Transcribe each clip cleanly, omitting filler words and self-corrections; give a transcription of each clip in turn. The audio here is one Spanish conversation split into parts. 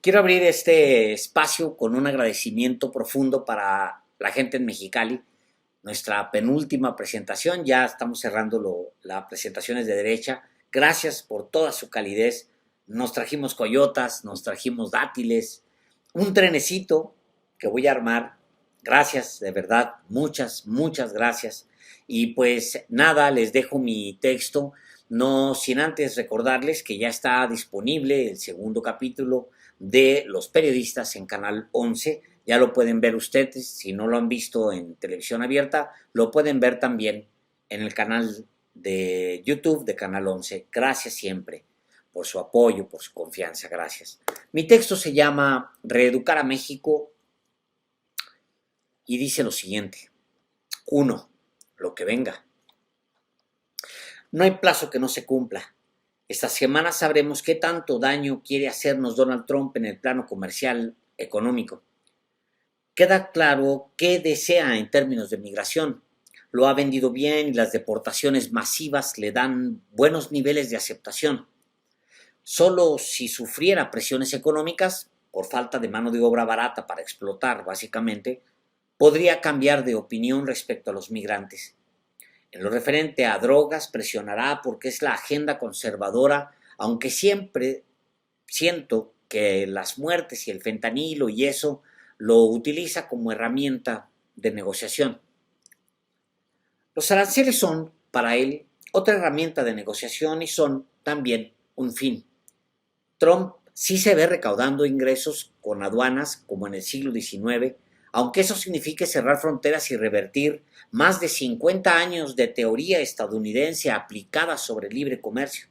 Quiero abrir este espacio con un agradecimiento profundo para la gente en Mexicali. Nuestra penúltima presentación, ya estamos cerrando las presentaciones de derecha. Gracias por toda su calidez. Nos trajimos coyotas, nos trajimos dátiles, un trenecito que voy a armar. Gracias, de verdad, muchas gracias. Y pues nada, les dejo mi texto, no sin antes recordarles que ya está disponible el segundo capítulo de Los Periodistas en Canal 11. Ya lo pueden ver ustedes, si no lo han visto en televisión abierta, lo pueden ver también en el canal de YouTube de Canal 11. Gracias siempre por su apoyo, por su confianza, gracias. Mi texto se llama Reeducar a México y dice lo siguiente. 1. Lo que venga. No hay plazo que no se cumpla. Esta semana sabremos qué tanto daño quiere hacernos Donald Trump en el plano comercial económico. Queda claro qué desea en términos de migración. Lo ha vendido bien y las deportaciones masivas le dan buenos niveles de aceptación. Solo si sufriera presiones económicas, por falta de mano de obra barata para explotar, básicamente, podría cambiar de opinión respecto a los migrantes. En lo referente a drogas, presionará porque es la agenda conservadora, aunque siempre siento que las muertes y el fentanilo y eso lo utiliza como herramienta de negociación. Los aranceles son, para él, otra herramienta de negociación y son también un fin. Trump sí se ve recaudando ingresos con aduanas como en el siglo XIX, aunque eso signifique cerrar fronteras y revertir más de 50 años de teoría estadounidense aplicada sobre el libre comercio.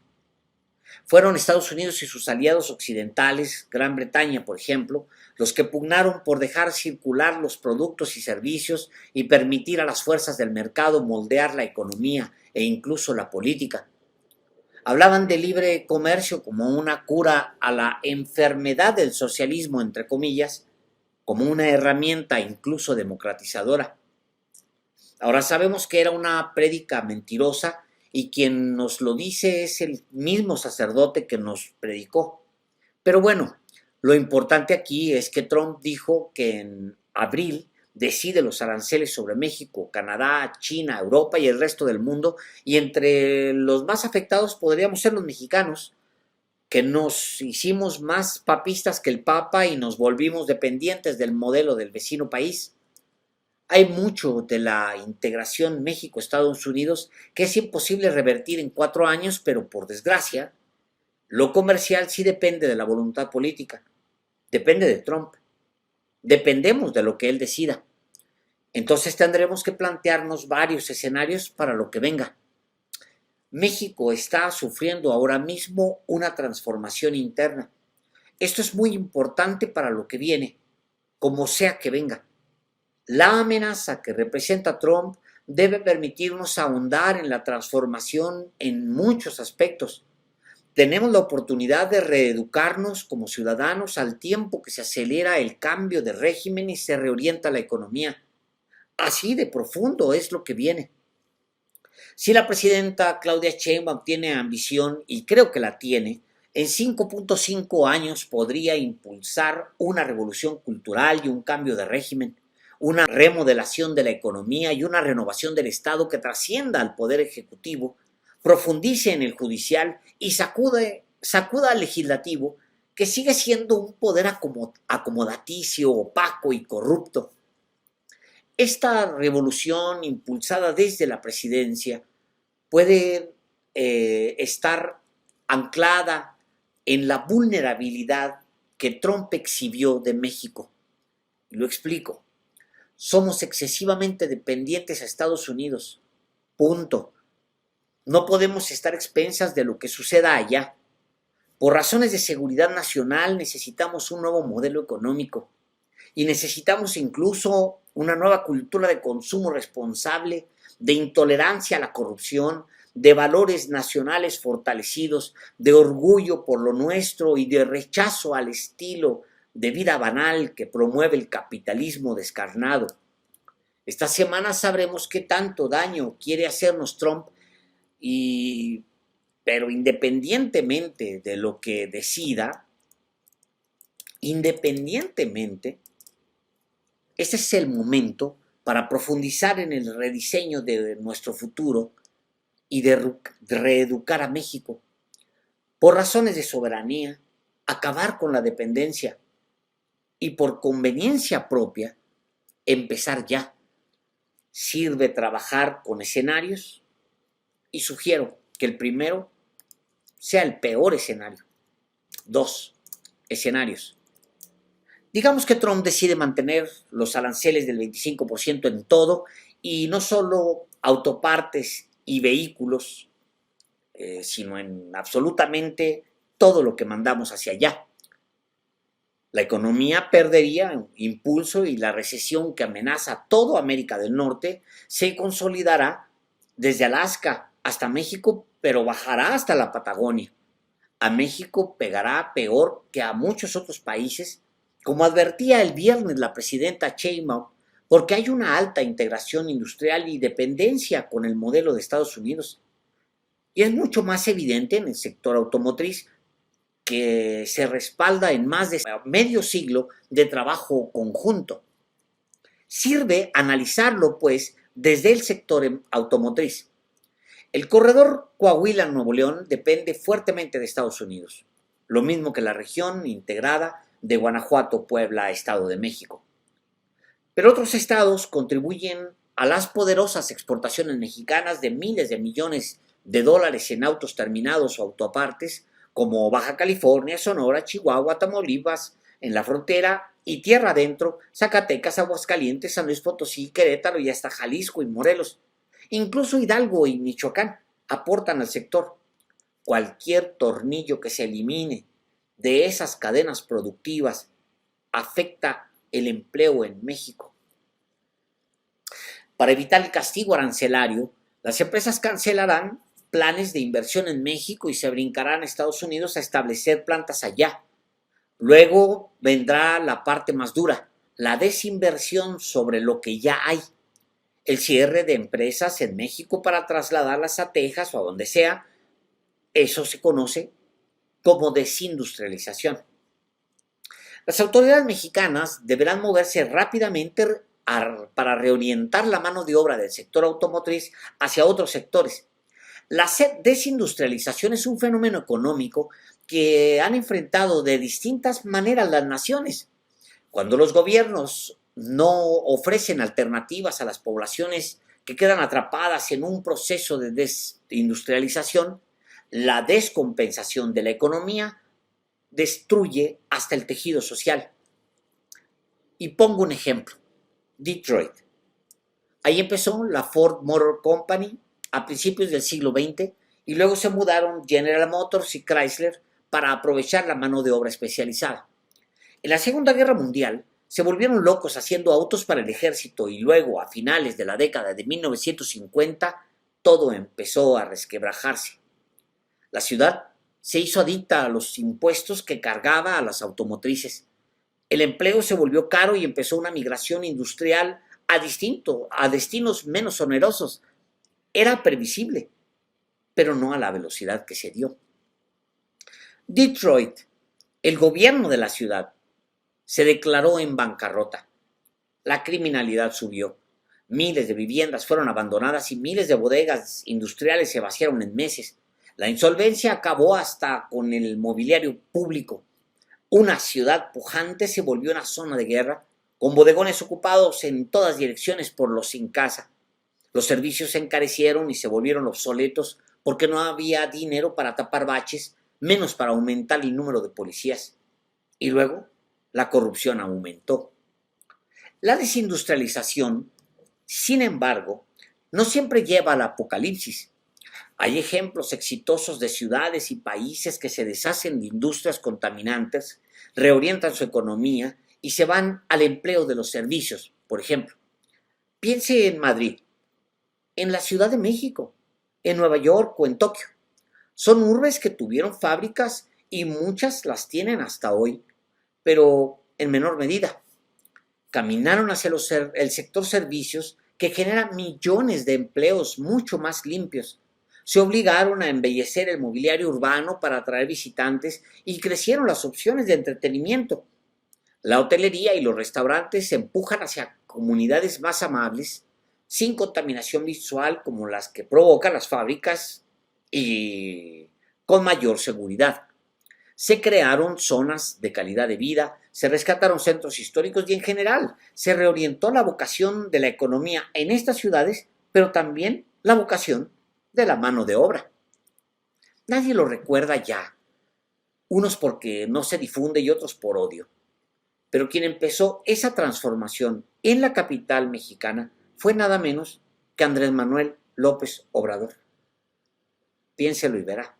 Fueron Estados Unidos y sus aliados occidentales, Gran Bretaña, por ejemplo, los que pugnaron por dejar circular los productos y servicios y permitir a las fuerzas del mercado moldear la economía e incluso la política. Hablaban de libre comercio como una cura a la enfermedad del socialismo, entre comillas, como una herramienta incluso democratizadora. Ahora sabemos que era una prédica mentirosa y quien nos lo dice es el mismo sacerdote que nos predicó. Pero bueno, lo importante aquí es que Trump dijo que en abril decide los aranceles sobre México, Canadá, China, Europa y el resto del mundo, y entre los más afectados podríamos ser los mexicanos, que nos hicimos más papistas que el Papa y nos volvimos dependientes del modelo del vecino país. Hay mucho de la integración México-Estados Unidos que es imposible revertir en 4 años, pero por desgracia, lo comercial sí depende de la voluntad política, depende de Trump, dependemos de lo que él decida. Entonces tendremos que plantearnos varios escenarios para lo que venga. México está sufriendo ahora mismo una transformación interna. Esto es muy importante para lo que viene, como sea que venga. La amenaza que representa Trump debe permitirnos ahondar en la transformación en muchos aspectos. Tenemos la oportunidad de reeducarnos como ciudadanos al tiempo que se acelera el cambio de régimen y se reorienta la economía. Así de profundo es lo que viene. Si la presidenta Claudia Sheinbaum tiene ambición, y creo que la tiene, en 5.5 años podría impulsar una revolución cultural y un cambio de régimen, una remodelación de la economía y una renovación del Estado que trascienda al Poder Ejecutivo, profundice en el judicial y sacuda al legislativo, que sigue siendo un poder acomodaticio, opaco y corrupto. Esta revolución impulsada desde la presidencia puede estar anclada en la vulnerabilidad que Trump exhibió de México. Y lo explico. Somos excesivamente dependientes a Estados Unidos. Punto. No podemos estar expensas de lo que suceda allá. Por razones de seguridad nacional necesitamos un nuevo modelo económico y necesitamos incluso una nueva cultura de consumo responsable, de intolerancia a la corrupción, de valores nacionales fortalecidos, de orgullo por lo nuestro y de rechazo al estilo de vida banal que promueve el capitalismo descarnado. Esta semana sabremos qué tanto daño quiere hacernos Trump pero independientemente de lo que decida Independientemente, este es el momento para profundizar en el rediseño de nuestro futuro y de reeducar a México. Por razones de soberanía, acabar con la dependencia y por conveniencia propia, empezar ya. Sirve trabajar con escenarios y sugiero que el primero sea el peor escenario. 2. Escenarios. Digamos que Trump decide mantener los aranceles del 25% en todo y no solo autopartes y vehículos, sino en absolutamente todo lo que mandamos hacia allá. La economía perdería impulso y la recesión que amenaza a toda América del Norte se consolidará desde Alaska hasta México, pero bajará hasta la Patagonia. A México pegará peor que a muchos otros países, como advertía el viernes la presidenta Sheinbaum, porque hay una alta integración industrial y dependencia con el modelo de Estados Unidos. Y es mucho más evidente en el sector automotriz, que se respalda en más de medio siglo de trabajo conjunto. Sirve analizarlo, pues, desde el sector automotriz. El corredor Coahuila-Nuevo León depende fuertemente de Estados Unidos, lo mismo que la región integrada de Guanajuato-Puebla, Estado de México. Pero otros estados contribuyen a las poderosas exportaciones mexicanas de miles de millones de dólares en autos terminados o autopartes, como Baja California, Sonora, Chihuahua, Tamaulipas, en la frontera y tierra adentro, Zacatecas, Aguascalientes, San Luis Potosí, Querétaro y hasta Jalisco y Morelos. Incluso Hidalgo y Michoacán aportan al sector. Cualquier tornillo que se elimine de esas cadenas productivas afecta el empleo en México. Para evitar el castigo arancelario, las empresas cancelarán planes de inversión en México y se brincarán a Estados Unidos a establecer plantas allá. Luego vendrá la parte más dura, la desinversión sobre lo que ya hay. El cierre de empresas en México para trasladarlas a Texas o a donde sea, eso se conoce como desindustrialización. Las autoridades mexicanas deberán moverse rápidamente para reorientar la mano de obra del sector automotriz hacia otros sectores. La desindustrialización es un fenómeno económico que han enfrentado de distintas maneras las naciones. Cuando los gobiernos no ofrecen alternativas a las poblaciones que quedan atrapadas en un proceso de desindustrialización, la descompensación de la economía destruye hasta el tejido social. Y pongo un ejemplo: Detroit. Ahí empezó la Ford Motor Company a principios del siglo XX y luego se mudaron General Motors y Chrysler para aprovechar la mano de obra especializada. En la Segunda Guerra Mundial se volvieron locos haciendo autos para el ejército y luego, a finales de la década de 1950, todo empezó a resquebrajarse. La ciudad se hizo adicta a los impuestos que cargaba a las automotrices. El empleo se volvió caro y empezó una migración industrial a destinos menos onerosos. Era previsible, pero no a la velocidad que se dio. Detroit, el gobierno de la ciudad, se declaró en bancarrota. La criminalidad subió. Miles de viviendas fueron abandonadas y miles de bodegas industriales se vaciaron en meses. La insolvencia acabó hasta con el mobiliario público. Una ciudad pujante se volvió una zona de guerra, con bodegones ocupados en todas direcciones por los sin casa. Los servicios se encarecieron y se volvieron obsoletos porque no había dinero para tapar baches, menos para aumentar el número de policías. Y luego, la corrupción aumentó. La desindustrialización, sin embargo, no siempre lleva al apocalipsis. Hay ejemplos exitosos de ciudades y países que se deshacen de industrias contaminantes, reorientan su economía y se van al empleo de los servicios. Por ejemplo, piense en Madrid, en la Ciudad de México, en Nueva York o en Tokio. Son urbes que tuvieron fábricas y muchas las tienen hasta hoy, pero en menor medida. Caminaron hacia el sector servicios, que genera millones de empleos mucho más limpios. Se obligaron a embellecer el mobiliario urbano para atraer visitantes y crecieron las opciones de entretenimiento. La hotelería y los restaurantes se empujan hacia comunidades más amables, sin contaminación visual como las que provocan las fábricas y con mayor seguridad. Se crearon zonas de calidad de vida, se rescataron centros históricos y en general se reorientó la vocación de la economía en estas ciudades, pero también la vocación de la mano de obra. Nadie lo recuerda ya, unos porque no se difunde y otros por odio. Pero quien empezó esa transformación en la capital mexicana fue nada menos que Andrés Manuel López Obrador. Piénselo y verá.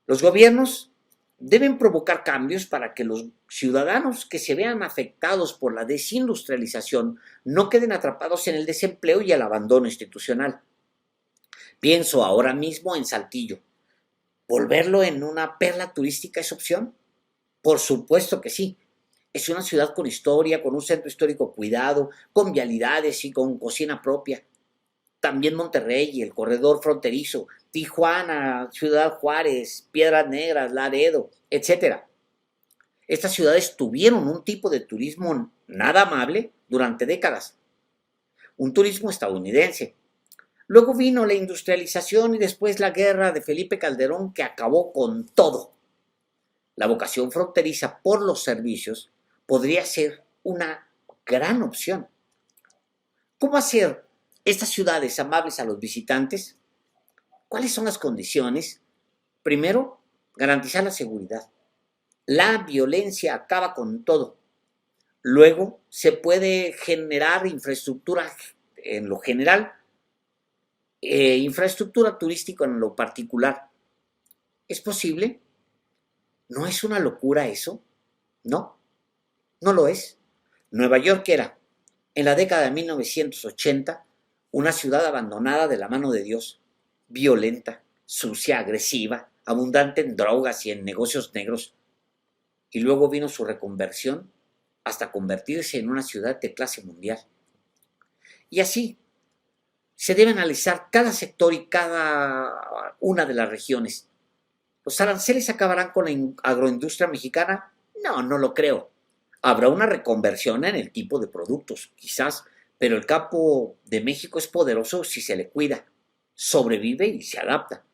Los gobiernos deben provocar cambios para que los ciudadanos que se vean afectados por la desindustrialización no queden atrapados en el desempleo y el abandono institucional. Pienso ahora mismo en Saltillo. ¿Volverlo en una perla turística es opción? Por supuesto que sí. Es una ciudad con historia, con un centro histórico cuidado, con vialidades y con cocina propia. También Monterrey y el corredor fronterizo, Tijuana, Ciudad Juárez, Piedras Negras, Laredo, etc. Estas ciudades tuvieron un tipo de turismo nada amable durante décadas. Un turismo estadounidense. Luego vino la industrialización y después la guerra de Felipe Calderón que acabó con todo. La vocación fronteriza por los servicios podría ser una gran opción. ¿Cómo hacer estas ciudades amables a los visitantes? ¿Cuáles son las condiciones? Primero, garantizar la seguridad. La violencia acaba con todo. Luego, se puede generar infraestructura en lo general, infraestructura turística en lo particular. ¿Es posible? ¿No es una locura eso? No, no lo es. Nueva York era, en la década de 1980, una ciudad abandonada de la mano de Dios, violenta, sucia, agresiva, abundante en drogas y en negocios negros. Y luego vino su reconversión hasta convertirse en una ciudad de clase mundial. Y así, se debe analizar cada sector y cada una de las regiones. ¿Los aranceles acabarán con la agroindustria mexicana? No, no lo creo. Habrá una reconversión en el tipo de productos, quizás, pero el campo de México es poderoso si se le cuida, sobrevive y se adapta.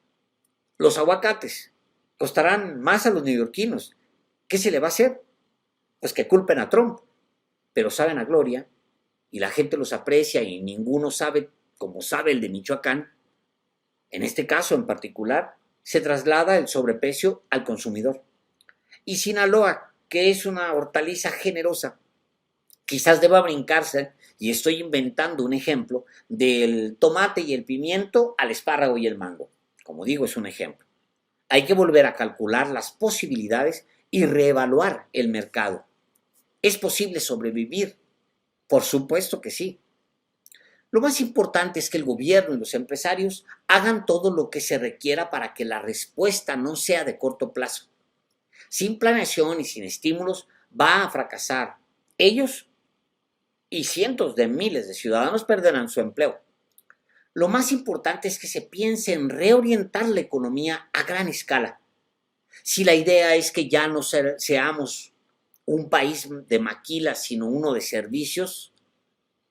Los aguacates costarán más a los neoyorquinos. ¿Qué se le va a hacer? Pues que culpen a Trump, pero saben a gloria y la gente los aprecia y ninguno sabe como sabe el de Michoacán. En este caso en particular, se traslada el sobreprecio al consumidor. Y Sinaloa, que es una hortaliza generosa, quizás deba brincarse, y estoy inventando un ejemplo, del tomate y el pimiento al espárrago y el mango. Como digo, es un ejemplo. Hay que volver a calcular las posibilidades y reevaluar el mercado. ¿Es posible sobrevivir? Por supuesto que sí. Lo más importante es que el gobierno y los empresarios hagan todo lo que se requiera para que la respuesta no sea de corto plazo. Sin planeación y sin estímulos va a fracasar. Ellos y cientos de miles de ciudadanos perderán su empleo. Lo más importante es que se piense en reorientar la economía a gran escala. Si la idea es que ya no seamos un país de maquilas, sino uno de servicios,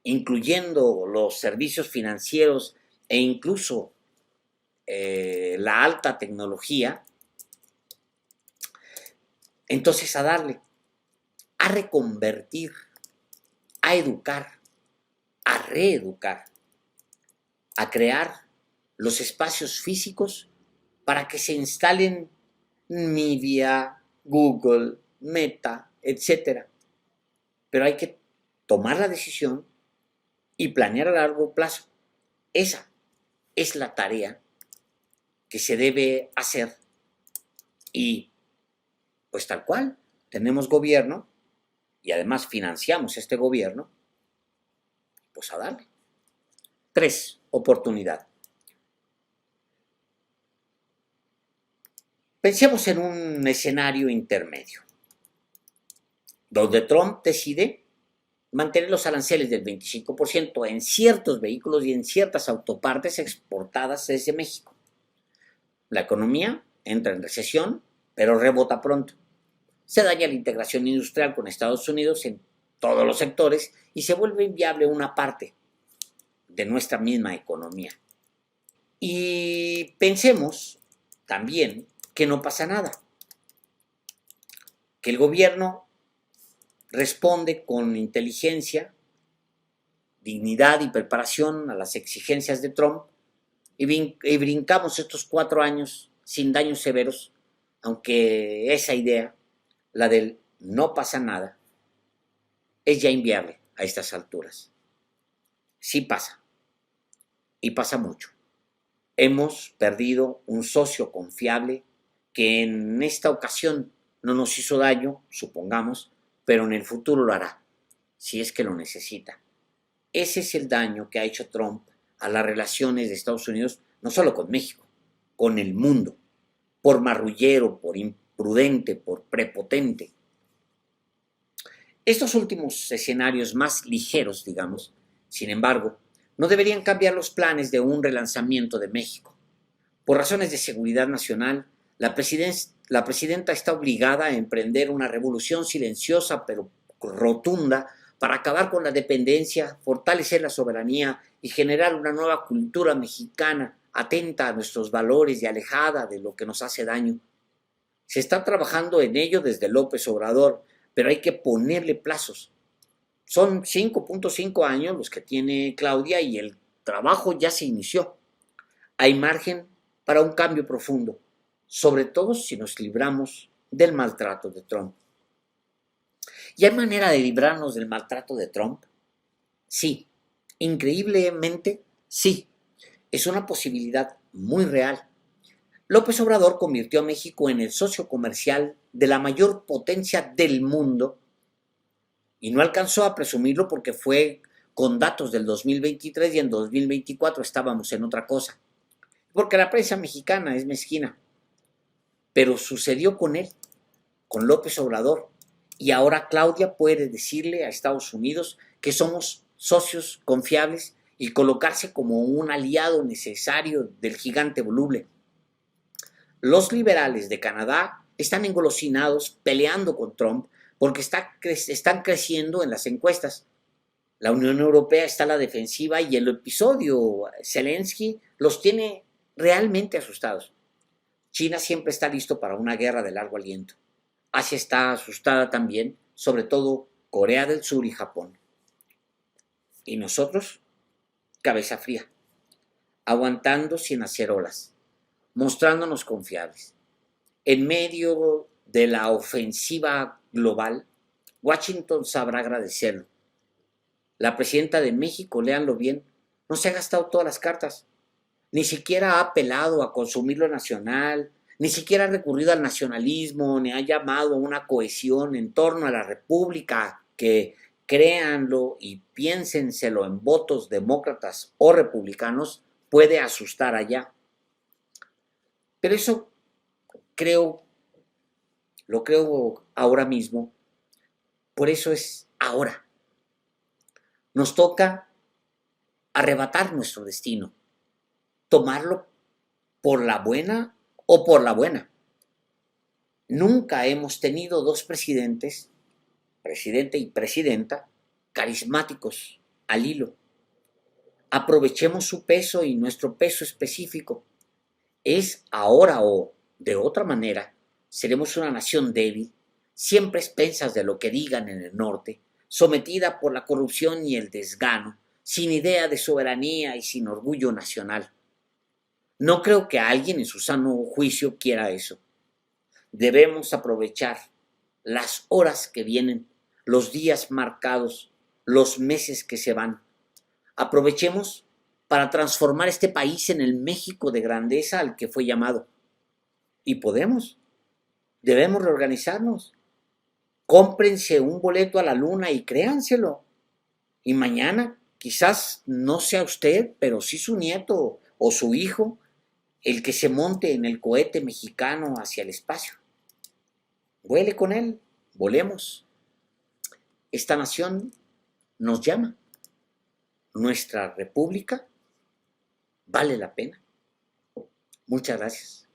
incluyendo los servicios financieros e incluso la alta tecnología, entonces a darle, a reconvertir, a educar, a reeducar, a crear los espacios físicos para que se instalen Nvidia, Google, Meta, etc. Pero hay que tomar la decisión y planear a largo plazo. Esa es la tarea que se debe hacer y pues tal cual, tenemos gobierno y además financiamos este gobierno, pues a darle. 3, oportunidad. Pensemos en un escenario intermedio, donde Trump decide mantener los aranceles del 25% en ciertos vehículos y en ciertas autopartes exportadas desde México. La economía entra en recesión, pero rebota pronto. se daña la integración industrial con Estados Unidos en todos los sectores y se vuelve inviable una parte de nuestra misma economía. Y pensemos también que no pasa nada, que el gobierno responde con inteligencia, dignidad y preparación a las exigencias de Trump y brincamos estos 4 años sin daños severos, aunque esa idea, la del no pasa nada, es ya inviable a estas alturas. Sí pasa, y pasa mucho. Hemos perdido un socio confiable que en esta ocasión no nos hizo daño, supongamos, pero en el futuro lo hará, si es que lo necesita. Ese es el daño que ha hecho Trump a las relaciones de Estados Unidos, no solo con México, con el mundo, por marrullero, por imprudente, por prepotente. Estos últimos escenarios más ligeros, digamos, sin embargo, no deberían cambiar los planes de un relanzamiento de México. Por razones de seguridad nacional, la presidenta está obligada a emprender una revolución silenciosa pero rotunda para acabar con la dependencia, fortalecer la soberanía y generar una nueva cultura mexicana atenta a nuestros valores y alejada de lo que nos hace daño. Se está trabajando en ello desde López Obrador, pero hay que ponerle plazos. Son 5.5 años los que tiene Claudia y el trabajo ya se inició. Hay margen para un cambio profundo, sobre todo si nos libramos del maltrato de Trump. ¿Y hay manera de librarnos del maltrato de Trump? Sí, increíblemente sí. Es una posibilidad muy real. López Obrador convirtió a México en el socio comercial de la mayor potencia del mundo y no alcanzó a presumirlo porque fue con datos del 2023 y en 2024 estábamos en otra cosa. Porque la prensa mexicana es mezquina. Pero sucedió con él, con López Obrador. Y ahora Claudia puede decirle a Estados Unidos que somos socios confiables y colocarse como un aliado necesario del gigante voluble. Los liberales de Canadá están engolosinados peleando con Trump porque están creciendo en las encuestas. La Unión Europea está a la defensiva y el episodio Zelensky los tiene realmente asustados. China siempre está listo para una guerra de largo aliento. Asia está asustada también, sobre todo Corea del Sur y Japón. Y nosotros, cabeza fría, aguantando sin hacer olas, mostrándonos confiables. En medio de la ofensiva global, Washington sabrá agradecerlo. La presidenta de México, léanlo bien, no se ha gastado todas las cartas. Ni siquiera ha apelado a consumir lo nacional, ni siquiera ha recurrido al nacionalismo, ni ha llamado a una cohesión en torno a la república que, créanlo y piénsenselo en votos demócratas o republicanos, puede asustar allá. Pero eso lo creo ahora mismo, por eso es ahora. Nos toca arrebatar nuestro destino, tomarlo por la buena o por la buena. Nunca hemos tenido dos presidentes, presidente y presidenta, carismáticos al hilo. Aprovechemos su peso y nuestro peso específico. Es ahora o, de otra manera, seremos una nación débil, siempre expensas de lo que digan en el norte, sometida por la corrupción y el desgano, sin idea de soberanía y sin orgullo nacional. No creo que alguien en su sano juicio quiera eso. Debemos aprovechar las horas que vienen, los días marcados, los meses que se van. Aprovechemos para transformar este país en el México de grandeza al que fue llamado. Y podemos. Debemos reorganizarnos. Cómprense un boleto a la luna y créanselo. Y mañana, quizás no sea usted, pero sí su nieto o su hijo, el que se monte en el cohete mexicano hacia el espacio. Vuele con él, volemos. Esta nación nos llama. Nuestra república vale la pena. Muchas gracias.